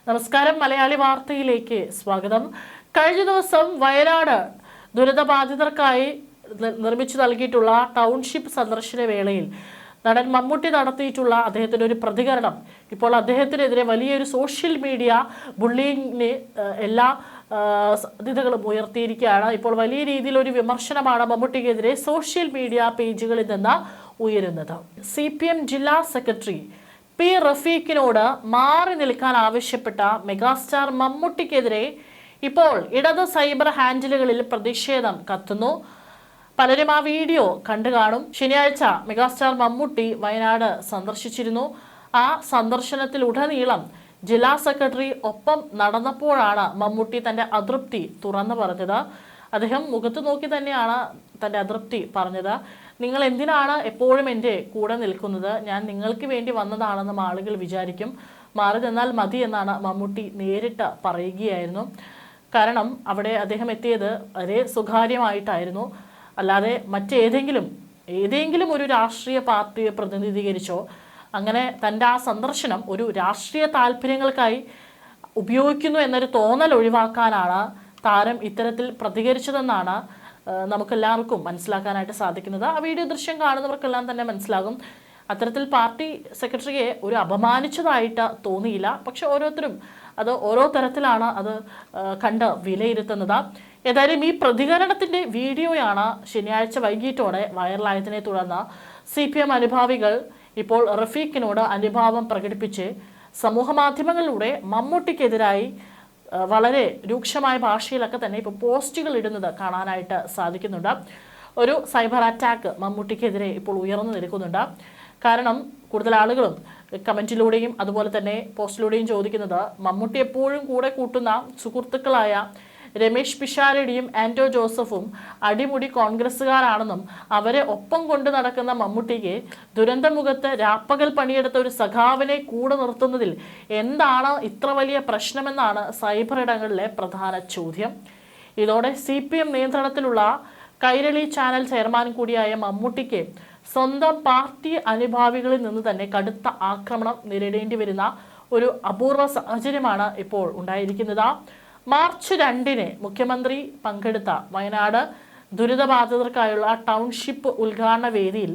നമസ്കാരം. മലയാളി വാർത്തയിലേക്ക് സ്വാഗതം. കഴിഞ്ഞ ദിവസം വയനാട് ദുരിതബാധിതർക്കായി നിർമ്മിച്ചു നൽകിയിട്ടുള്ള ടൗൺഷിപ്പ് സന്ദർശന വേളയിൽ നടൻ മമ്മൂട്ടി നടത്തിയിട്ടുള്ള അദ്ദേഹത്തിൻ്റെ ഒരു പ്രതികരണം ഇപ്പോൾ അദ്ദേഹത്തിനെതിരെ വലിയൊരു സോഷ്യൽ മീഡിയ ബുള്ളിങ്ങിന് എല്ലാ സാധ്യതകളും ഉയർത്തിയിരിക്കുകയാണ്. ഇപ്പോൾ വലിയ രീതിയിലൊരു വിമർശനമാണ് മമ്മൂട്ടിക്കെതിരെ സോഷ്യൽ മീഡിയ പേജുകളിൽ നിന്ന് ഉയരുന്നത്. CPM ജില്ലാ സെക്രട്ടറി പി റഫീഖിനോട് മാറി നിൽക്കാൻ ആവശ്യപ്പെട്ട മെഗാസ്റ്റാർ മമ്മൂട്ടിക്കെതിരെ ഇപ്പോൾ ഇടത് സൈബർ ഹാൻഡിലുകളിൽ പ്രതിഷേധം കത്തുന്നു. പലരും ആ വീഡിയോ കണ്ടു കാണും. ശനിയാഴ്ച മെഗാസ്റ്റാർ മമ്മൂട്ടി വയനാട് സന്ദർശിച്ചിരുന്നു. ആ സന്ദർശനത്തിലുടനീളം ജില്ലാ സെക്രട്ടറി ഒപ്പം നടന്നപ്പോഴാണ് മമ്മൂട്ടി തൻ്റെ അതൃപ്തി തുറന്നു പറഞ്ഞത്. അദ്ദേഹം മുഖത്ത് നോക്കി തന്നെയാണ് തൻ്റെ അതൃപ്തി പറഞ്ഞത്. നിങ്ങൾ എന്തിനാണ് എപ്പോഴും എൻ്റെ കൂടെ നിൽക്കുന്നത്? ഞാൻ നിങ്ങൾക്ക് വേണ്ടി വന്നതാണെന്നും ആളുകൾ വിചാരിക്കും. മാറി നിന്നാൽ മതി എന്നാണ് മമ്മൂട്ടി നേരിട്ട് പറയുകയായിരുന്നു. കാരണം അവിടെ അദ്ദേഹം എത്തിയത് വളരെ സ്വകാര്യമായിട്ടായിരുന്നു. അല്ലാതെ മറ്റേതെങ്കിലും ഒരു രാഷ്ട്രീയ പാർട്ടിയെ പ്രതിനിധീകരിച്ചോ അങ്ങനെ തൻ്റെ ആ സന്ദർശനം ഒരു രാഷ്ട്രീയ താല്പര്യങ്ങൾക്കായി ഉപയോഗിക്കുന്നു എന്നൊരു തോന്നൽ ഒഴിവാക്കാനാണ് താരം ഇത്തരത്തിൽ പ്രതികരിച്ചതെന്നാണ് നമുക്കെല്ലാവർക്കും മനസ്സിലാക്കാനായിട്ട് സാധിക്കുന്നത്. ആ വീഡിയോ ദൃശ്യം കാണുന്നവർക്കെല്ലാം തന്നെ മനസ്സിലാകും. അത്തരത്തിൽ പാർട്ടി സെക്രട്ടറിയെ ഒരു അപമാനിച്ചതായിട്ട് തോന്നിയില്ല. പക്ഷെ ഓരോരുത്തരും അത് ഓരോ തരത്തിലാണ് അത് കണ്ട് വിലയിരുത്തുന്നത്. ഏതായാലും ഈ പ്രതികരണത്തിൻ്റെ വീഡിയോയാണ് ശനിയാഴ്ച വൈകിട്ടോടെ വൈറലായതിനെ തുടർന്ന് CPM അനുഭാവികൾ ഇപ്പോൾ റഫീഖിനോട് അനുഭാവം പ്രകടിപ്പിച്ച് സമൂഹ മാധ്യമങ്ങളിലൂടെ മമ്മൂട്ടിക്കെതിരായി വളരെ രൂക്ഷമായ ഭാഷയിലൊക്കെ തന്നെ ഇപ്പോൾ പോസ്റ്റുകൾ ഇടുന്നത് കാണാനായിട്ട് സാധിക്കുന്നുണ്ട്. ഒരു സൈബർ അറ്റാക്ക് മമ്മൂട്ടിക്കെതിരെ ഇപ്പോൾ ഉയർന്നു നിൽക്കുന്നുണ്ട്. കാരണം കൂടുതൽ ആളുകളും കമൻറ്റിലൂടെയും അതുപോലെ തന്നെ പോസ്റ്റിലൂടെയും ചോദിക്കുന്നത് മമ്മൂട്ടി എപ്പോഴും കൂടെ കൂട്ടുന്ന സുഹൃത്തുക്കളായ രമേശ് പിഷാരടിയും ആൻറ്റോ ജോസഫും അടിമുടി കോൺഗ്രസ്സുകാരാണെന്നും അവരെ ഒപ്പം കൊണ്ടു നടക്കുന്ന മമ്മൂട്ടിക്ക് ദുരന്തമുഖത്ത് രാപ്പകൽ പണിയെടുത്ത ഒരു സഖാവിനെ കൂടെ നിർത്തുന്നതിൽ എന്താണ് ഇത്ര വലിയ പ്രശ്നമെന്നാണ് സൈബർ ഇടങ്ങളിലെ പ്രധാന ചോദ്യം. ഇതോടെ CPM നിയന്ത്രണത്തിലുള്ള കൈരളി ചാനൽ ചെയർമാൻ കൂടിയായ മമ്മൂട്ടിക്ക് സ്വന്തം പാർട്ടി അനുഭാവികളിൽ നിന്ന് തന്നെ കടുത്ത ആക്രമണം നേരിടേണ്ടി വരുന്ന ഒരു അപൂർവ സാഹചര്യമാണ് ഇപ്പോൾ ഉണ്ടായിരിക്കുന്നത്. മാർച്ച് 2 മുഖ്യമന്ത്രി പങ്കെടുത്ത വയനാട് ദുരിതബാധിതർക്കായുള്ള ടൗൺഷിപ്പ് ഉദ്ഘാടന വേദിയിൽ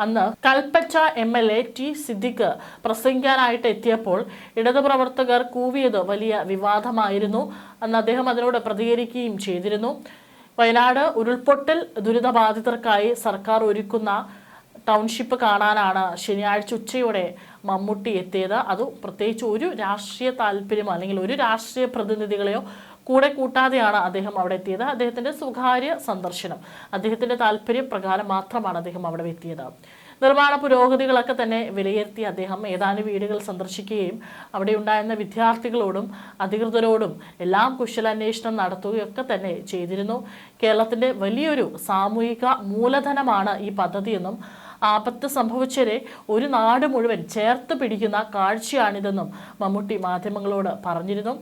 അന്ന് കൽപ്പറ്റ MLA T സിദ്ദിഖ് പ്രസംഗിക്കാനായിട്ട് എത്തിയപ്പോൾ ഇടതു പ്രവർത്തകർ കൂവിയത് വലിയ വിവാദമായിരുന്നു. അന്ന് അദ്ദേഹം അതിനോട് പ്രതികരിക്കുകയും ചെയ്തിരുന്നു. വയനാട് ഉരുൾപൊട്ടൽ ദുരിതബാധിതർക്കായി സർക്കാർ ഒരുക്കുന്ന ടൗൺഷിപ്പ് കാണാനാണ് ശനിയാഴ്ച ഉച്ചയോടെ മമ്മൂട്ടി എത്തിയത്. അത് പ്രത്യേകിച്ച് ഒരു രാഷ്ട്രീയ താല്പര്യമോ അല്ലെങ്കിൽ ഒരു രാഷ്ട്രീയ പ്രതിനിധികളെയോ കൂടെ കൂട്ടാതെയാണ് അദ്ദേഹം അവിടെ എത്തിയത്. അദ്ദേഹത്തിൻ്റെ സ്വകാര്യ സന്ദർശനം, അദ്ദേഹത്തിൻ്റെ താല്പര്യപ്രകാരം മാത്രമാണ് അദ്ദേഹം അവിടെ എത്തിയത്. നിർമ്മാണ പുരോഗതികളൊക്കെ തന്നെ വിലയിരുത്തി അദ്ദേഹം ഏതാനും വീടുകൾ സന്ദർശിക്കുകയും അവിടെ ഉണ്ടായിരുന്ന വിദ്യാർത്ഥികളോടും അധികൃതരോടും എല്ലാം കുശലാന്വേഷണം നടത്തുകയൊക്കെ തന്നെ ചെയ്തിരുന്നു. കേരളത്തിൻ്റെ വലിയൊരു സാമൂഹിക മൂലധനമാണ് ഈ പദ്ധതിയെന്നും ആപത്ത് സംഭവിച്ചവരെ ഒരു നാട് മുഴുവൻ ചേർത്ത് പിടിക്കുന്ന കാഴ്ചയാണിതെന്നും മമ്മൂട്ടി മാധ്യമങ്ങളോട് പറഞ്ഞിരുന്നു.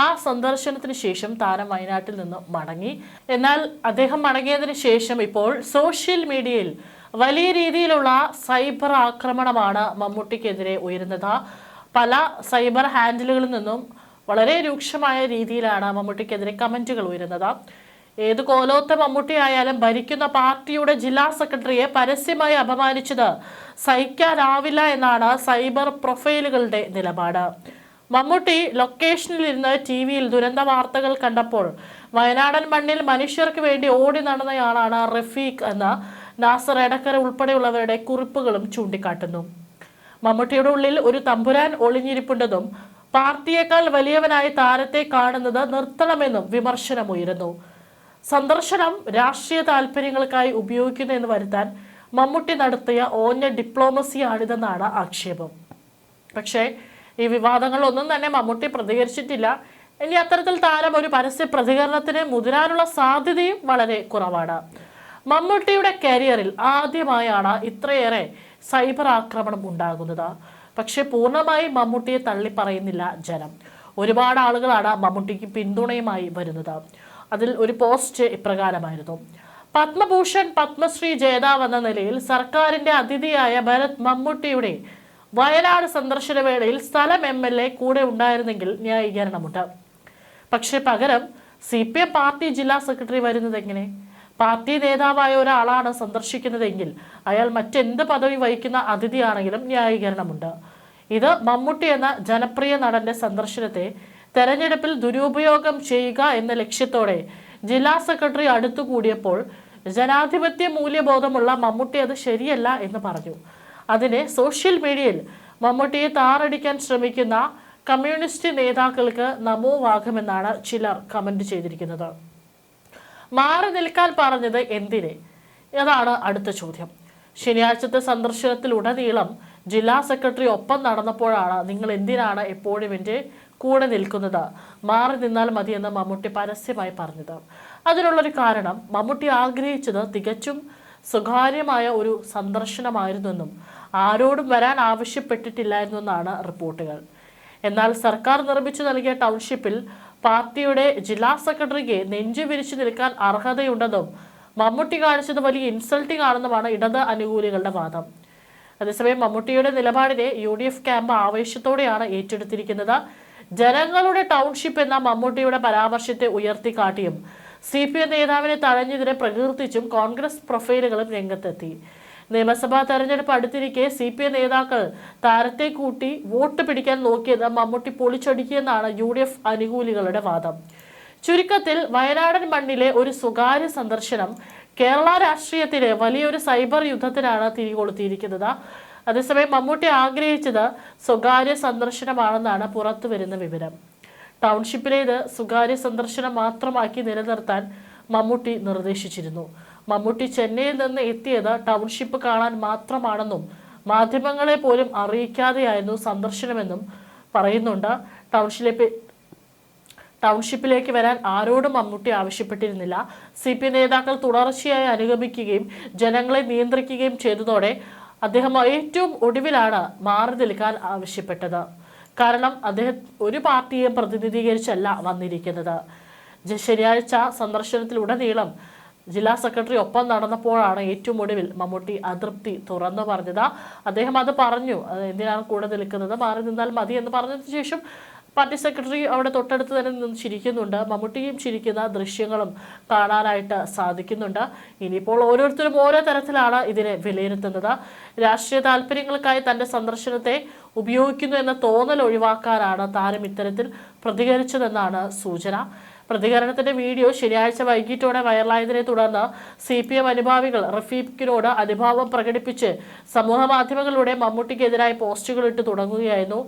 ആ സന്ദർശനത്തിന് ശേഷം താരം വയനാട്ടിൽ നിന്ന് മടങ്ങി. എന്നാൽ അദ്ദേഹം മടങ്ങിയതിന് ശേഷം ഇപ്പോൾ സോഷ്യൽ മീഡിയയിൽ വലിയ രീതിയിലുള്ള സൈബർ ആക്രമണമാണ് മമ്മൂട്ടിക്കെതിരെ ഉയരുന്നത്. പല സൈബർ ഹാൻഡിലുകളിൽ നിന്നും വളരെ രൂക്ഷമായ രീതിയിലാണ് മമ്മൂട്ടിക്കെതിരെ കമൻറ്റുകൾ ഉയരുന്നത്. ഏത് കോലോത്ത മമ്മൂട്ടി ആയാലും ഭരിക്കുന്ന പാർട്ടിയുടെ ജില്ലാ സെക്രട്ടറിയെ പരസ്യമായി അപമാനിച്ചത് സഹിക്കാനാവില്ല എന്നാണ് സൈബർ പ്രൊഫൈലുകളുടെ നിലപാട്. മമ്മൂട്ടി ലൊക്കേഷനിലിരുന്ന് TV-യിൽ ദുരന്ത വാർത്തകൾ കണ്ടപ്പോൾ വയനാടൻ മണ്ണിൽ മനുഷ്യർക്ക് വേണ്ടി ഓടി നടന്നയാളാണ് റഫീഖ് എന്ന് നാസർ എടക്കര ഉൾപ്പെടെയുള്ളവരുടെ കുറിപ്പുകളും ചൂണ്ടിക്കാട്ടുന്നു. മമ്മൂട്ടിയുടെ ഉള്ളിൽ ഒരു തമ്പുരാൻ ഒളിഞ്ഞിരിപ്പുണ്ടെന്നും പാർട്ടിയേക്കാൾ വലിയവനായി താരത്തെ കാണുന്നത് നിർത്തണമെന്നും വിമർശനമുയരുന്നു. സന്ദർശനം രാഷ്ട്രീയ താല്പര്യങ്ങൾക്കായി ഉപയോഗിക്കുന്നു എന്ന് വരുത്താൻ മമ്മൂട്ടി നടത്തിയ ഓഞ്ഞ ഡിപ്ലോമസിയാണിതെന്നാണ് ആക്ഷേപം. പക്ഷേ ഈ വിവാദങ്ങളൊന്നും തന്നെ മമ്മൂട്ടി പ്രതികരിച്ചിട്ടില്ല. ഇനി അത്തരത്തിൽ താരം ഒരു പരസ്യ പ്രതികരണത്തിന് മുതിരാനുള്ള സാധ്യതയും വളരെ കുറവാണ്. മമ്മൂട്ടിയുടെ കരിയറിൽ ആദ്യമായാണ് ഇത്രയേറെ സൈബർ ആക്രമണം ഉണ്ടാകുന്നത്. പക്ഷെ പൂർണ്ണമായി മമ്മൂട്ടിയെ തള്ളിപ്പറയുന്നില്ല ജനം. ഒരുപാട് ആളുകളാണ് മമ്മൂട്ടിക്ക് പിന്തുണയുമായി വരുന്നത്. അതിൽ ഒരു പോസ്റ്റ് ഇപ്രകാരമായിരുന്നു: പത്മഭൂഷൺ പത്മശ്രീ ജേതാവ് എന്ന നിലയിൽ സർക്കാരിന്റെ അതിഥിയായ ഭരത് മമ്മൂട്ടിയുടെ വയനാട് സന്ദർശന വേളയിൽ സ്ഥലം MLA കൂടെ ഉണ്ടായിരുന്നെങ്കിൽ ന്യായീകരണമുണ്ട്. പക്ഷെ പകരം CPM പാർട്ടി ജില്ലാ സെക്രട്ടറി വരുന്നത് എങ്ങനെ? പാർട്ടി നേതാവായ ഒരാളാണ് സന്ദർശിക്കുന്നതെങ്കിൽ അയാൾ മറ്റെന്ത് പദവി വഹിക്കുന്ന അതിഥിയാണെങ്കിലും ന്യായീകരണമുണ്ട്. ഇത് മമ്മൂട്ടി എന്ന ജനപ്രിയ നടന്റെ സന്ദർശനത്തെ തെരഞ്ഞെടുപ്പിൽ ദുരുപയോഗം ചെയ്യുക എന്ന ലക്ഷ്യത്തോടെ ജില്ലാ സെക്രട്ടറി അടുത്തുകൂടിയപ്പോൾ ജനാധിപത്യ മൂല്യബോധമുള്ള മമ്മൂട്ടി അത് ശരിയല്ല എന്ന് പറഞ്ഞു. അതിനെ സോഷ്യൽ മീഡിയയിൽ മമ്മൂട്ടിയെ താറടിക്കാൻ ശ്രമിക്കുന്ന കമ്മ്യൂണിസ്റ്റ് നേതാക്കൾക്ക് നമോവാകുമെന്നാണ് ചിലർ കമന്റ് ചെയ്തിരിക്കുന്നത്. മാറി നിൽക്കാൻ പറഞ്ഞത് എന്തിനെ? അതാണ് അടുത്ത ചോദ്യം. ശനിയാഴ്ചത്തെ സന്ദർശനത്തിലുടനീളം ജില്ലാ സെക്രട്ടറി ഒപ്പം നടന്നപ്പോഴാണ് നിങ്ങൾ എന്തിനാണ് എപ്പോഴും എൻ്റെ കൂടെ നിൽക്കുന്നത്, മാറി നിന്നാൽ മതിയെന്ന് മമ്മൂട്ടി പരസ്യമായി പറഞ്ഞത്. അതിനുള്ളൊരു കാരണം മമ്മൂട്ടി ആഗ്രഹിച്ചത് തികച്ചും സ്വകാര്യമായ ഒരു സന്ദർശനമായിരുന്നെന്നും ആരോടും വരാൻ ആവശ്യപ്പെട്ടിട്ടില്ലായിരുന്നെന്നാണ് റിപ്പോർട്ടുകൾ. എന്നാൽ സർക്കാർ നിർമ്മിച്ചു നൽകിയ ടൗൺഷിപ്പിൽ പാർട്ടിയുടെ ജില്ലാ സെക്രട്ടറിക്ക് നെഞ്ചു വിരിച്ചു നിൽക്കാൻ അർഹതയുണ്ടെന്നും മമ്മൂട്ടി കാണിച്ചത് വലിയ ഇൻസൾട്ടിംഗ് ആണെന്നുമാണ് ഇടത് അനുകൂലികളുടെ വാദം. അതേസമയം മമ്മൂട്ടിയുടെ നിലപാടിനെ UDF ക്യാമ്പ് ആവേശത്തോടെയാണ് ഏറ്റെടുത്തിരിക്കുന്നത്. ജനങ്ങളുടെ ടൗൺഷിപ്പ് എന്ന മമ്മൂട്ടിയുടെ പരാമർശത്തെ ഉയർത്തിക്കാട്ടിയും CPM നേതാവിനെ തഴഞ്ഞതിനെ പ്രകീർത്തിച്ചും കോൺഗ്രസ് പ്രൊഫൈലുകളും രംഗത്തെത്തി. നിയമസഭാ തെരഞ്ഞെടുപ്പ് അടുത്തിരിക്കെ CPM നേതാക്കൾ താരത്തെ കൂട്ടി വോട്ട് പിടിക്കാൻ നോക്കിയത് മമ്മൂട്ടി പൊളിച്ചടുക്കിയെന്നാണ് UDF അനുകൂലികളുടെ വാദം. ചുരുക്കത്തിൽ വയനാടൻ മണ്ണിലെ ഒരു സ്വകാര്യ സന്ദർശനം കേരള രാഷ്ട്രീയത്തിന് വലിയൊരു സൈബർ യുദ്ധത്തിനാണ് തിരികൊളുത്തിയിരിക്കുന്നത്. അതേസമയം മമ്മൂട്ടി ആഗ്രഹിച്ചത് സ്വകാര്യ സന്ദർശനമാണെന്നാണ് പുറത്തു വരുന്ന വിവരം. ടൗൺഷിപ്പിലേത് സ്വകാര്യ സന്ദർശനം മാത്രമാക്കി നിലനിർത്താൻ മമ്മൂട്ടി നിർദ്ദേശിച്ചിരുന്നു. മമ്മൂട്ടി ചെന്നൈയിൽ നിന്ന് എത്തിയത് ടൗൺഷിപ്പ് കാണാൻ മാത്രമാണെന്നും മാധ്യമങ്ങളെ പോലും അറിയിക്കാതെയായിരുന്നു സന്ദർശനമെന്നും പറയുന്നുണ്ട്. ടൗൺഷിപ്പിലേക്ക് വരാൻ ആരോടും മമ്മൂട്ടി ആവശ്യപ്പെട്ടിരുന്നില്ല. CPM നേതാക്കൾ തുടർച്ചയായി അനുഗമിക്കുകയും ജനങ്ങളെ നിയന്ത്രിക്കുകയും ചെയ്തതോടെ അദ്ദേഹം ഏറ്റവും ഒടുവിലാണ് മാറി നിൽക്കാൻ ആവശ്യപ്പെട്ടത്. കാരണം അദ്ദേഹം ഒരു പാർട്ടിയെ പ്രതിനിധീകരിച്ചല്ല വന്നിരിക്കുന്നത്. ശനിയാഴ്ച സന്ദർശനത്തിലുടനീളം ജില്ലാ സെക്രട്ടറി ഒപ്പം നടന്നപ്പോഴാണ് ഏറ്റവും ഒടുവിൽ മമ്മൂട്ടി അതൃപ്തി തുറന്നു പറഞ്ഞത്. അദ്ദേഹം അത് പറഞ്ഞു, എന്തിനാണ് കൂടെ നിൽക്കുന്നത്, മാറി നിന്നാൽ മതി എന്ന് പറഞ്ഞതിന് ശേഷം പാർട്ടി സെക്രട്ടറി അവിടെ തൊട്ടടുത്ത് തന്നെ നിന്ന് ചിരിക്കുന്നുണ്ട്. മമ്മൂട്ടിയും ചിരിക്കുന്ന ദൃശ്യങ്ങളും കാണാനായിട്ട് സാധിക്കുന്നുണ്ട്. ഇനിയിപ്പോൾ ഓരോരുത്തരും ഓരോ തരത്തിലാണ് ഇതിനെ വിലയിരുത്തുന്നത്. രാഷ്ട്രീയ താല്പര്യങ്ങൾക്കായി തൻ്റെ സന്ദർശനത്തെ ഉപയോഗിക്കുന്നു എന്ന തോന്നൽ ഒഴിവാക്കാനാണ് താരം ഇത്തരത്തിൽ പ്രതികരിച്ചതെന്നാണ് സൂചന. പ്രതികരണത്തിന്റെ വീഡിയോ ശനിയാഴ്ച വൈകിട്ടോടെ വൈറലായതിനെ തുടർന്ന് CPM അനുഭാവികൾ റഫീഖിനോട് അനുഭാവം പ്രകടിപ്പിച്ച് സമൂഹ മാധ്യമങ്ങളിലൂടെ മമ്മൂട്ടിക്കെതിരായി പോസ്റ്റുകൾ ഇട്ട് തുടങ്ങുകയായിരുന്നു.